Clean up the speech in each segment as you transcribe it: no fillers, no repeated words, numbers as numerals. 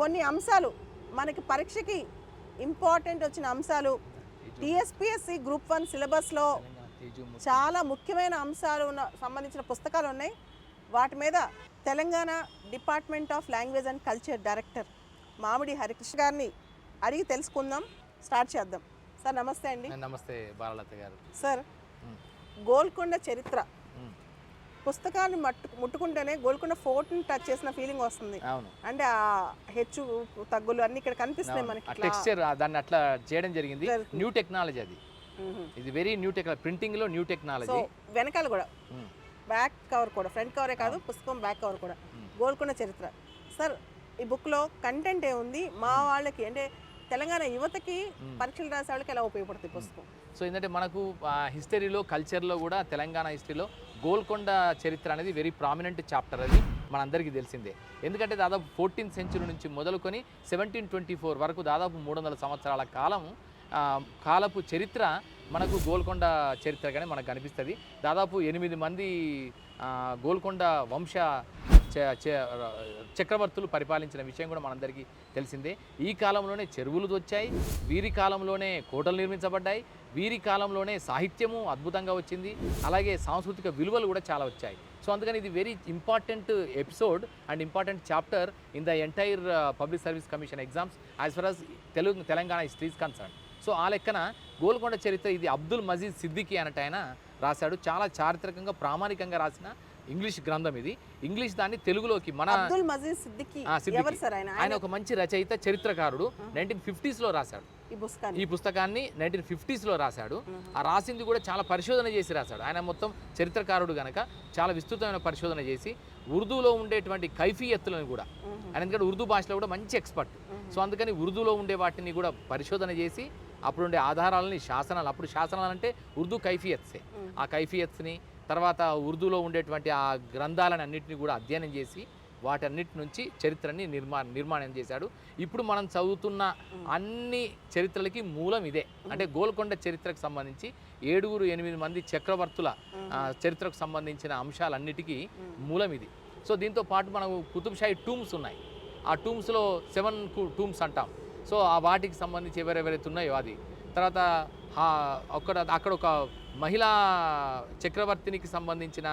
కొన్ని అంశాలు మనకి పరీక్షకి ఇంపార్టెంట్ వచ్చిన అంశాలు టీఎస్పీఎస్సీ గ్రూప్ 1 సిలబస్లో చాలా ముఖ్యమైన అంశాలు సంబంధించిన పుస్తకాలు ఉన్నాయి. వాటి మీద Telangana department of language and culture director మామిడి హరికృష్ణ గారిని అడిగి తెలుసుకుందాం. స్టార్ట్ చేద్దాం. సార్ నమస్తే అండి. నమస్తే బాలలత గారు. సార్, గోల్కొండ చరిత్ర పుస్తకాన్ని ముట్టుకుంటేనే గోల్కొండ ఫోర్ట్ని టచ్ చేసిన ఫీలింగ్ వస్తుంది. అంటే ఆ హెచ్చు తగ్గులు అన్ని ఇక్కడ కనిపిస్తున్నాయి మనకి. టెక్స్చర్ దాన్ని అట్లా చేయడం జరిగింది. న్యూ టెక్నాలజీ అది. ఇది వెరీ న్యూ టెక్నాలజీ, ప్రింటింగ్ లో న్యూ టెక్నాలజీ. వెనకాల కూడా బ్యాక్ కవర్ కూడా, ఫ్రంట్ కవరే కాదు పుస్తకం బ్యాక్ కవర్ కూడా గోల్కొండ చరిత్ర. సార్, ఈ బుక్లో కంటెంట్ ఏముంది, మా వాళ్ళకి అంటే తెలంగాణ యువతకి పరీక్షలు రాసే వాళ్ళకి ఎలా ఉపయోగపడుతుంది పుస్తకం? సో ఏంటంటే మనకు హిస్టరీలో కల్చర్లో కూడా తెలంగాణ హిస్టరీలో గోల్కొండ చరిత్ర అనేది వెరీ ప్రామినెంట్ చాప్టర్. అది మనందరికీ తెలిసిందే. ఎందుకంటే దాదాపు 14th సెంచురీ నుంచి మొదలుకొని 1724 వరకు దాదాపు 300 సంవత్సరాల కాలపు చరిత్ర మనకు గోల్కొండ చరిత్రగానే మనకు కనిపిస్తుంది. దాదాపు 8 మంది గోల్కొండ వంశ చక్రవర్తులు పరిపాలించిన విషయం కూడా మనందరికీ తెలిసిందే. ఈ కాలంలోనే చెరువులు వచ్చాయి, వీరి కాలంలోనే కోటలు నిర్మించబడ్డాయి, వీరి కాలంలోనే సాహిత్యము అద్భుతంగా వచ్చింది, అలాగే సాంస్కృతిక విలువలు కూడా చాలా వచ్చాయి. సో అందుకని ఇది very important episode and important chapter in the entire public service commission exams as for as Telangana history is concern. So ఆ లెక్కన గోల్కొండ చరిత్ర ఇది అబ్దుల్ మజీద్ సిద్దికీ అన్నట్టు ఆయన రాశాడు. చాలా చారిత్రకంగా ప్రామాణికంగా రాసిన ఇంగ్లీష్ గ్రంథం ఇది. ఇంగ్లీష్ దాన్ని తెలుగులోకి మన అబ్దుల్ మజీద్ సిద్దికీ ఆయన ఒక మంచి రచయిత, చరిత్రకారుడు. 1950s లో రాశాడు ఈ పుస్తకాన్ని. 1950s లో రాశాడు. ఆ రాసింది కూడా చాలా పరిశోధన చేసి రాశాడు. ఆయన మొత్తం చరిత్రకారుడు గనక చాలా విస్తృతమైన పరిశోధన చేసి ఉర్దూలో ఉండేటువంటి కైఫియత్తులను కూడా, ఆయన ఎందుకంటే ఉర్దూ భాషలో కూడా మంచి ఎక్స్పర్ట్. సో అందుకని ఉర్దూలో ఉండే వాటిని కూడా పరిశోధన చేసి అప్పుడుండే ఆధారాలని, శాసనాలు, అప్పుడు శాసనాలు అంటే ఉర్దూ కైఫియత్సే, ఆ కైఫియత్స్ని తర్వాత ఉర్దూలో ఉండేటువంటి ఆ గ్రంథాలను అన్నింటినీ కూడా అధ్యయనం చేసి వాటన్నిటి నుంచి చరిత్రని నిర్మాణం చేశాడు. ఇప్పుడు మనం చదువుతున్న అన్ని చరిత్రలకి మూలం ఇదే. అంటే గోల్కొండ చరిత్రకు సంబంధించి 7-8 మంది చక్రవర్తుల చరిత్రకు సంబంధించిన అంశాలన్నిటికీ మూలం ఇది. సో దీంతో పాటు మనకు కుతుబ్షాహీ టూమ్స్ ఉన్నాయి. ఆ టూమ్స్లో 7 టూమ్స్ అంటాం. సో ఆ వాటికి సంబంధించి ఎవరెవరైతే ఉన్నాయో అది. తర్వాత అక్కడ ఒక మహిళా చక్రవర్తినికి సంబంధించిన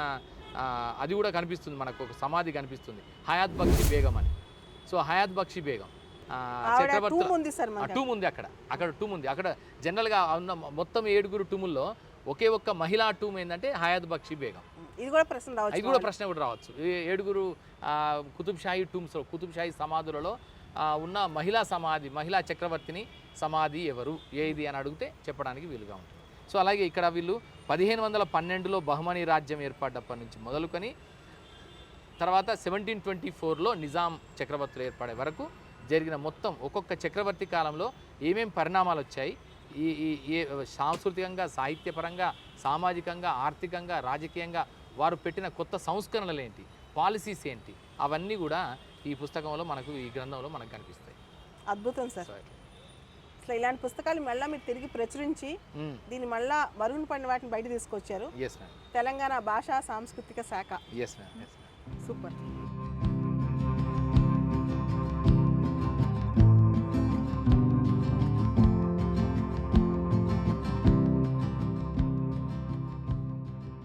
అది కూడా కనిపిస్తుంది, మనకు ఒక సమాధి కనిపిస్తుంది, హయాత్ బక్షి బేగం అని. సో హయాత్ బక్షి బేగం చక్రవర్తి టూమ్ ఉంది అక్కడ టూమ్ ఉంది. అక్కడ జనరల్గా ఉన్న మొత్తం 7 టూముల్లో ఒకే ఒక్క మహిళా టూమ్ ఏంటంటే హయాత్ బక్షి బేగం. ఇది కూడా ప్రశ్న రావచ్చు. 7 కుతుబ్షాహీ టూమ్స్లో, కుతుబ్షాహీ సమాధులలో ఉన్న మహిళా చక్రవర్తిని సమాధి ఎవరు, ఏది అని అడిగితే చెప్పడానికి వీలుగా ఉంటుంది. సో అలాగే ఇక్కడ వీళ్ళు 1512లో బహమనీ రాజ్యం ఏర్పడ్డప్పటి నుంచి మొదలుకొని తర్వాత 1724లో నిజాం చక్రవర్తులు ఏర్పడే వరకు జరిగిన మొత్తం ఒక్కొక్క చక్రవర్తి కాలంలో ఏమేం పరిణామాలు వచ్చాయి, ఈ సాంస్కృతికంగా, సాహిత్యపరంగా, సామాజికంగా, ఆర్థికంగా, రాజకీయంగా వారు పెట్టిన కొత్త సంస్కరణలు ఏంటి, పాలసీస్ ఏంటి, అవన్నీ కూడా ఈ పుస్తకంలో మనకు, ఈ గ్రంథంలో మనకు కనిపిస్తాయి. అద్భుతం సార్. అసలు ఇలాంటి పుస్తకాలు మళ్ళీ మీరు తిరిగి ప్రచురించి దీన్ని మళ్ళా మరుగున పడిన వాటిని బయట తీసుకొచ్చారు. తెలంగాణ భాషా సాంస్కృతిక శాఖ. సూపర్.